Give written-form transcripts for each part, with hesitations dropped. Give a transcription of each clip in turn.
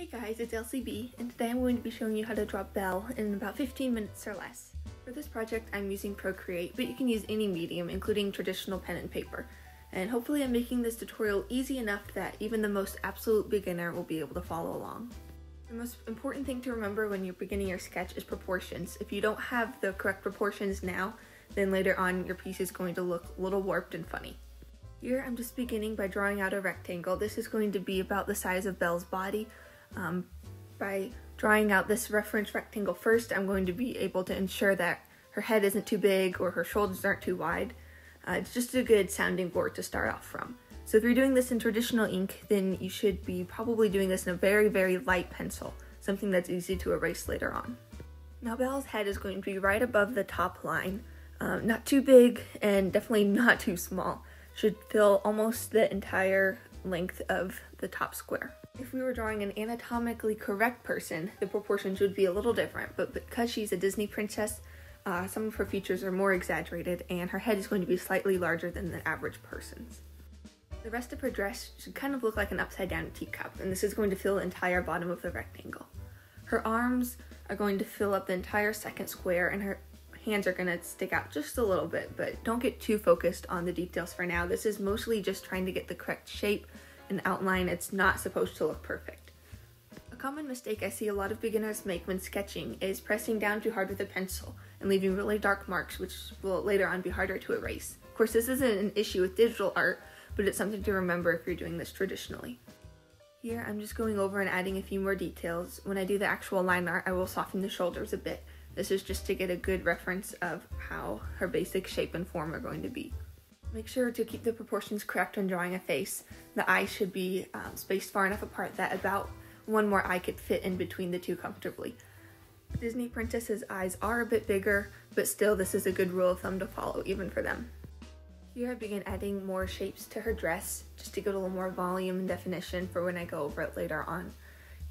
Hey guys, it's LCB, and today I'm going to be showing you how to draw Belle in about 15 minutes or less. For this project, I'm using Procreate, but you can use any medium, including traditional pen and paper. And hopefully I'm making this tutorial easy enough that even the most absolute beginner will be able to follow along. The most important thing to remember when you're beginning your sketch is proportions. If you don't have the correct proportions now, then later on your piece is going to look a little warped and funny. Here I'm just beginning by drawing out a rectangle. This is going to be about the size of Belle's body. By drawing out this reference rectangle first, I'm going to be able to ensure that her head isn't too big or her shoulders aren't too wide. It's just a good sounding board to start off from. So if you're doing this in traditional ink, then you should be probably doing this in a very, very light pencil, something that's easy to erase later on. Now Belle's head is going to be right above the top line, not too big and definitely not too small. Should fill almost the entire length of the top square. If we were drawing an anatomically correct person, the proportions would be a little different, but because she's a Disney princess, some of her features are more exaggerated and her head is going to be slightly larger than the average person's. The rest of her dress should kind of look like an upside down teacup, and this is going to fill the entire bottom of the rectangle. Her arms are going to fill up the entire second square, and her hands are going to stick out just a little bit, but don't get too focused on the details for now. This is mostly just trying to get the correct shape and outline. It's not supposed to look perfect. A common mistake I see a lot of beginners make when sketching is pressing down too hard with a pencil and leaving really dark marks, which will later on be harder to erase. Of course, this isn't an issue with digital art, but it's something to remember if you're doing this traditionally. Here, I'm just going over and adding a few more details. When I do the actual line art, I will soften the shoulders a bit. This is just to get a good reference of how her basic shape and form are going to be. Make sure to keep the proportions correct when drawing a face. The eyes should be spaced far enough apart that about one more eye could fit in between the two comfortably. Disney princesses' eyes are a bit bigger, but still this is a good rule of thumb to follow even for them. Here I begin adding more shapes to her dress, just to get a little more volume and definition for when I go over it later on.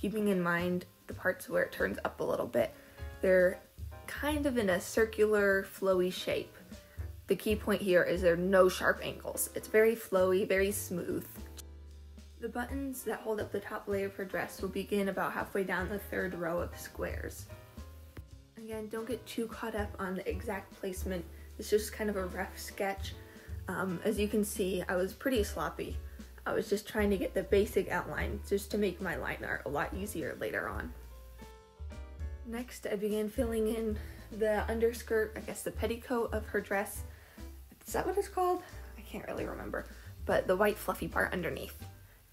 Keeping in mind the parts where it turns up a little bit. They're kind of in a circular, flowy shape. The key point here is there are no sharp angles. It's very flowy, very smooth. The buttons that hold up the top layer of her dress will begin about halfway down the third row of squares. Again, don't get too caught up on the exact placement. It's just kind of a rough sketch. As you can see, I was pretty sloppy. I was just trying to get the basic outline just to make my line art a lot easier later on. Next, I began filling in the underskirt, I guess the petticoat of her dress. Is that what it's called? I can't really remember, but the white fluffy part underneath.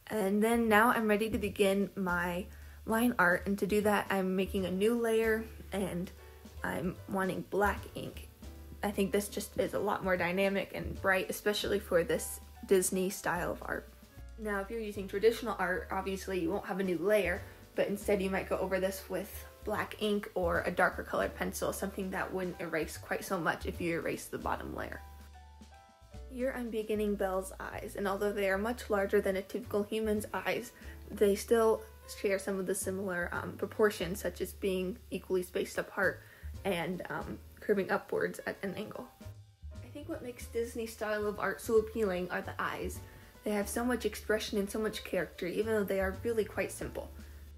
And then now I'm ready to begin my line art, and to do that I'm making a new layer and I'm wanting black ink. I think this just is a lot more dynamic and bright, especially for this Disney style of art. Now if you're using traditional art, obviously you won't have a new layer, but instead you might go over this with black ink or a darker colored pencil, something that wouldn't erase quite so much if you erase the bottom layer. Here I'm beginning Belle's eyes, and although they are much larger than a typical human's eyes, they still share some of the similar proportions, such as being equally spaced apart and curving upwards at an angle. I think what makes Disney's style of art so appealing are the eyes. They have so much expression and so much character, even though they are really quite simple.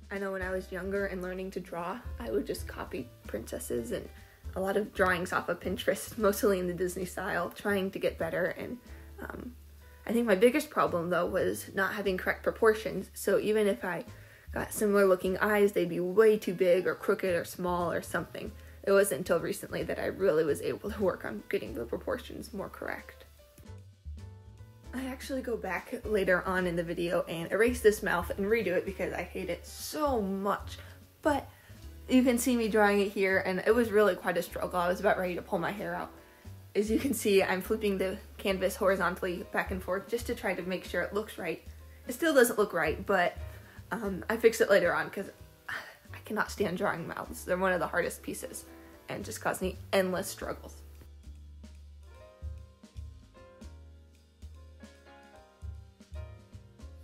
I know when I was younger and learning to draw, I would just copy princesses and a lot of drawings off of Pinterest, mostly in the Disney style, trying to get better. And I think my biggest problem though was not having correct proportions. So even if I got similar looking eyes, they'd be way too big or crooked or small or something. It wasn't until recently that I really was able to work on getting the proportions more correct. I actually go back later on in the video and erase this mouth and redo it because I hate it so much. But you can see me drawing it here, and it was really quite a struggle. I was about ready to pull my hair out. As you can see, I'm flipping the canvas horizontally back and forth just to try to make sure it looks right. It still doesn't look right, but I fix it later on because I cannot stand drawing mouths. They're one of the hardest pieces and just cause me endless struggles.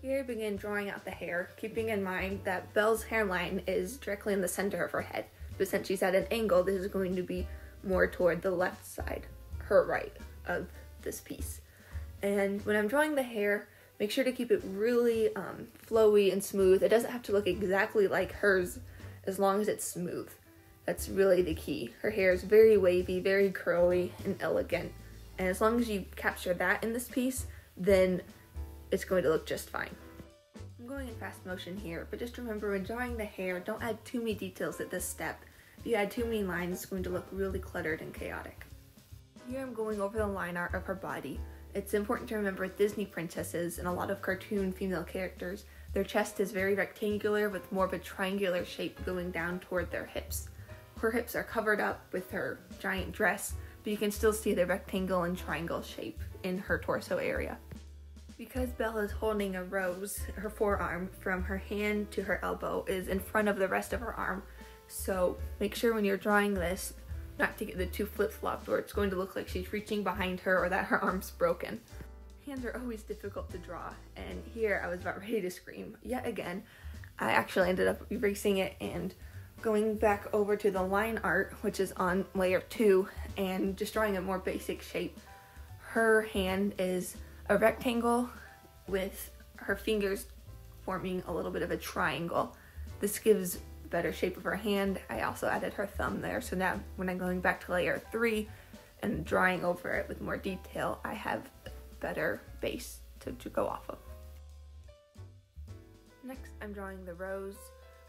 Here I begin drawing out the hair, keeping in mind that Belle's hairline is directly in the center of her head, but since she's at an angle, this is going to be more toward the left side, her right, of this piece. And when I'm drawing the hair, Make sure to keep it really flowy and smooth. It doesn't have to look exactly like hers as long as it's smooth. That's really the key. Her hair is very wavy, very curly, and elegant. And as long as you capture that in this piece, then it's going to look just fine. I'm going in fast motion here, but just remember when drawing the hair, don't add too many details at this step. If you add too many lines, it's going to look really cluttered and chaotic. Here I'm going over the line art of her body. It's important to remember with Disney princesses and a lot of cartoon female characters, their chest is very rectangular with more of a triangular shape going down toward their hips. Her hips are covered up with her giant dress, but you can still see the rectangle and triangle shape in her torso area. Because Belle is holding a rose, her forearm from her hand to her elbow is in front of the rest of her arm, so make sure when you're drawing this not to get the two flip-flopped or it's going to look like she's reaching behind her or that her arm's broken. Hands are always difficult to draw, and here I was about ready to scream. Yet again, I actually ended up erasing it and going back over to the line art, which is on layer 2, and just drawing a more basic shape. Her hand is a rectangle with her fingers forming a little bit of a triangle. This gives a better shape of her hand. I also added her thumb there, so now when I'm going back to layer 3 and drawing over it with more detail, I have a better base to go off of. Next, I'm drawing the rose,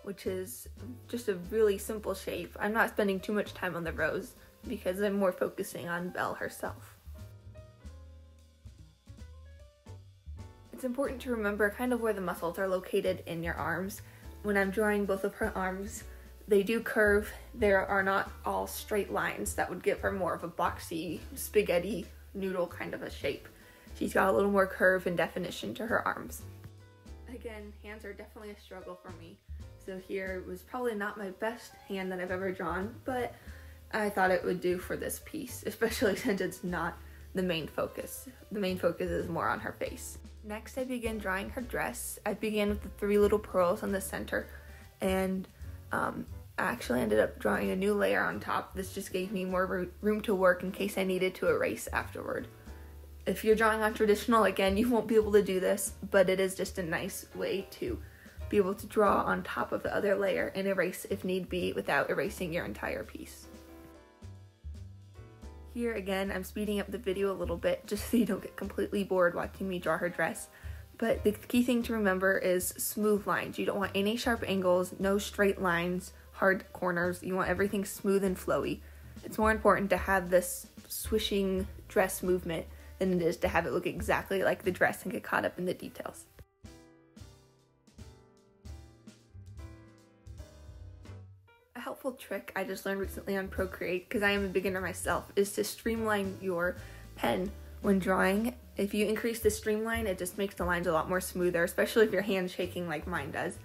which is just a really simple shape. I'm not spending too much time on the rose because I'm more focusing on Belle herself. It's important to remember kind of where the muscles are located in your arms. When I'm drawing both of her arms, they do curve. There are not all straight lines. That would give her more of a boxy, spaghetti noodle kind of a shape. She's got a little more curve and definition to her arms. Again, hands are definitely a struggle for me. So here was probably not my best hand that I've ever drawn, but I thought it would do for this piece, especially since it's not the main focus. The main focus is more on her face. Next, I began drawing her dress. I began with the 3 little pearls on the center, and I actually ended up drawing a new layer on top. This just gave me more room to work in case I needed to erase afterward. If you're drawing on traditional, again, you won't be able to do this, but it is just a nice way to be able to draw on top of the other layer and erase if need be without erasing your entire piece. Here again, I'm speeding up the video a little bit just so you don't get completely bored watching me draw her dress. But the key thing to remember is smooth lines. You don't want any sharp angles, no straight lines, hard corners. You want everything smooth and flowy. It's more important to have this swishing dress movement than it is to have it look exactly like the dress and get caught up in the details. A helpful trick I just learned recently on Procreate, because I am a beginner myself, is to streamline your pen when drawing. If you increase the streamline, it just makes the lines a lot more smoother, especially if your hand's shaking like mine does.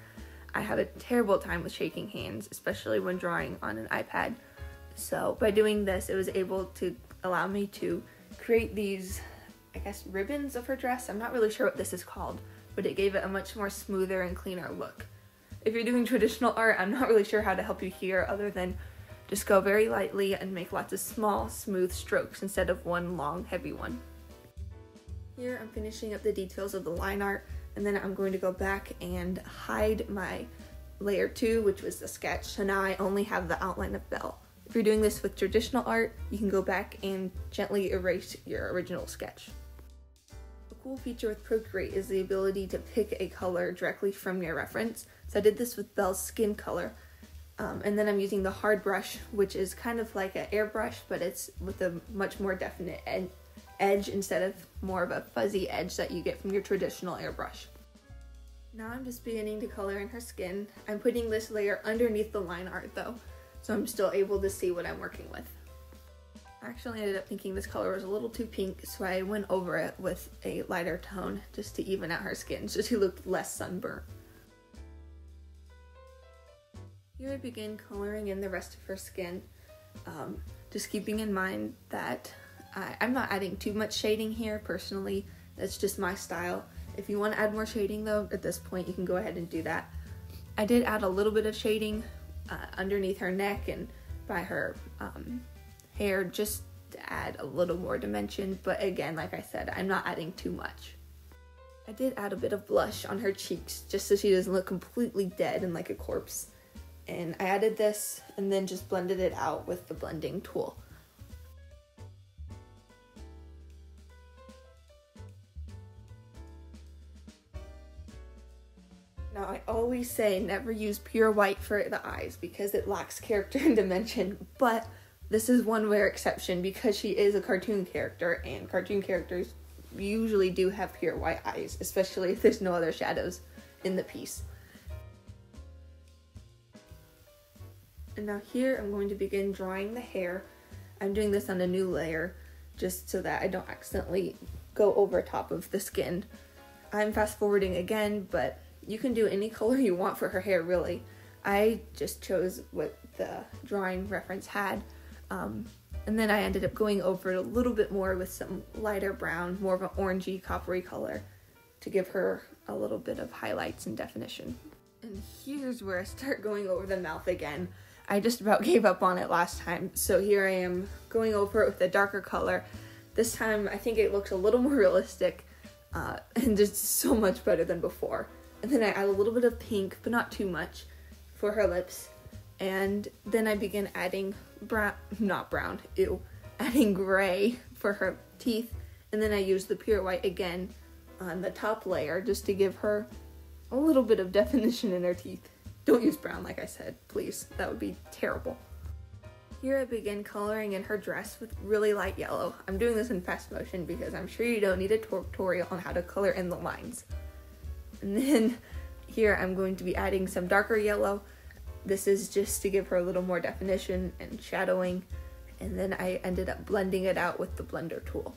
I have a terrible time with shaking hands, especially when drawing on an iPad. So by doing this, it was able to allow me to create these, I guess, ribbons of her dress. I'm not really sure what this is called, but it gave it a much more smoother and cleaner look. If you're doing traditional art, I'm not really sure how to help you here other than just go very lightly and make lots of small, smooth strokes instead of one long, heavy one. Here I'm finishing up the details of the line art, and then I'm going to go back and hide my layer 2, which was the sketch, so now I only have the outline of Belle. If you're doing this with traditional art, you can go back and gently erase your original sketch. A cool feature with Procreate is the ability to pick a color directly from your reference. So I did this with Belle's skin color, and then I'm using the hard brush, which is kind of like an airbrush, but it's with a much more definite edge instead of more of a fuzzy edge that you get from your traditional airbrush. Now I'm just beginning to color in her skin. I'm putting this layer underneath the line art though, so I'm still able to see what I'm working with. I actually ended up thinking this color was a little too pink, so I went over it with a lighter tone just to even out her skin, so she looked less sunburnt. Here I begin coloring in the rest of her skin, just keeping in mind that I'm not adding too much shading here personally. That's just my style. If you want to add more shading though, at this point you can go ahead and do that. I did add a little bit of shading underneath her neck and by her hair just to add a little more dimension, but again, like I said, I'm not adding too much. I did add a bit of blush on her cheeks just so she doesn't look completely dead and like a corpse. And I added this and then just blended it out with the blending tool. Now, I always say never use pure white for the eyes because it lacks character and dimension, but this is one rare exception because she is a cartoon character, and cartoon characters usually do have pure white eyes, especially if there's no other shadows in the piece. And now here I'm going to begin drawing the hair. I'm doing this on a new layer just so that I don't accidentally go over top of the skin. I'm fast forwarding again, but you can do any color you want for her hair, really. I just chose what the drawing reference had, and then I ended up going over it a little bit more with some lighter brown, more of an orangey, coppery color to give her a little bit of highlights and definition. And here's where I start going over the mouth again. I just about gave up on it last time, so here I am going over it with a darker color. This time I think it looks a little more realistic and just so much better than before. And then I add a little bit of pink, but not too much, for her lips. And then I begin adding adding gray for her teeth. And then I use the pure white again on the top layer just to give her a little bit of definition in her teeth. Don't use brown, like I said, please. That would be terrible. Here I begin coloring in her dress with really light yellow. I'm doing this in fast motion because I'm sure you don't need a tutorial on how to color in the lines. And then here I'm going to be adding some darker yellow. This is just to give her a little more definition and shadowing. And then I ended up blending it out with the blender tool.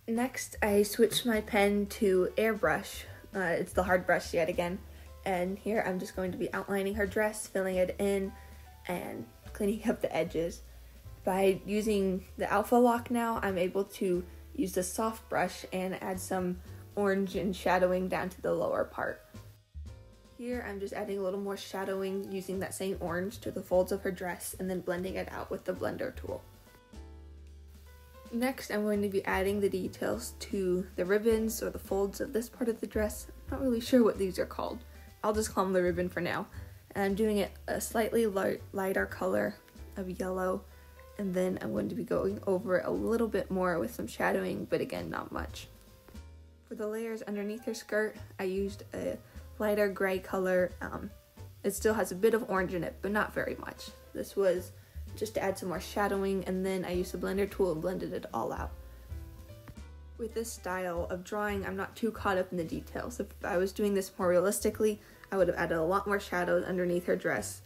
Next, I switched my pen to airbrush. It's the hard brush yet again. And here I'm just going to be outlining her dress, filling it in, and cleaning up the edges. By using the alpha lock now, I'm able to use the soft brush and add some orange and shadowing down to the lower part. Here I'm just adding a little more shadowing using that same orange to the folds of her dress and then blending it out with the blender tool. Next, I'm going to be adding the details to the ribbons or the folds of this part of the dress. I'm not really sure what these are called. I'll just call them the ribbon for now. And I'm doing it a slightly lighter color of yellow. And then I'm going to be going over it a little bit more with some shadowing, but again, not much. For the layers underneath her skirt, I used a lighter gray color. It still has a bit of orange in it, but not very much. This was just to add some more shadowing, and then I used the blender tool and blended it all out. With this style of drawing, I'm not too caught up in the details. If I was doing this more realistically, I would have added a lot more shadows underneath her dress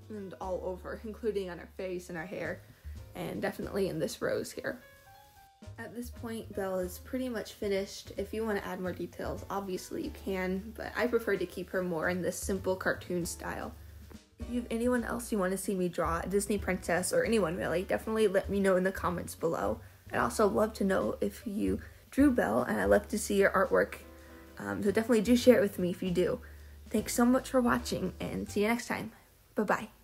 and all over, including on her face and her hair. And definitely in this rose here. At this point, Belle is pretty much finished. If you want to add more details, obviously you can, but I prefer to keep her more in this simple cartoon style. If you have anyone else you want to see me draw, a Disney princess or anyone really, definitely let me know in the comments below. I'd also love to know if you drew Belle, and I'd love to see your artwork, so definitely do share it with me if you do. Thanks so much for watching, and see you next time. Bye-bye.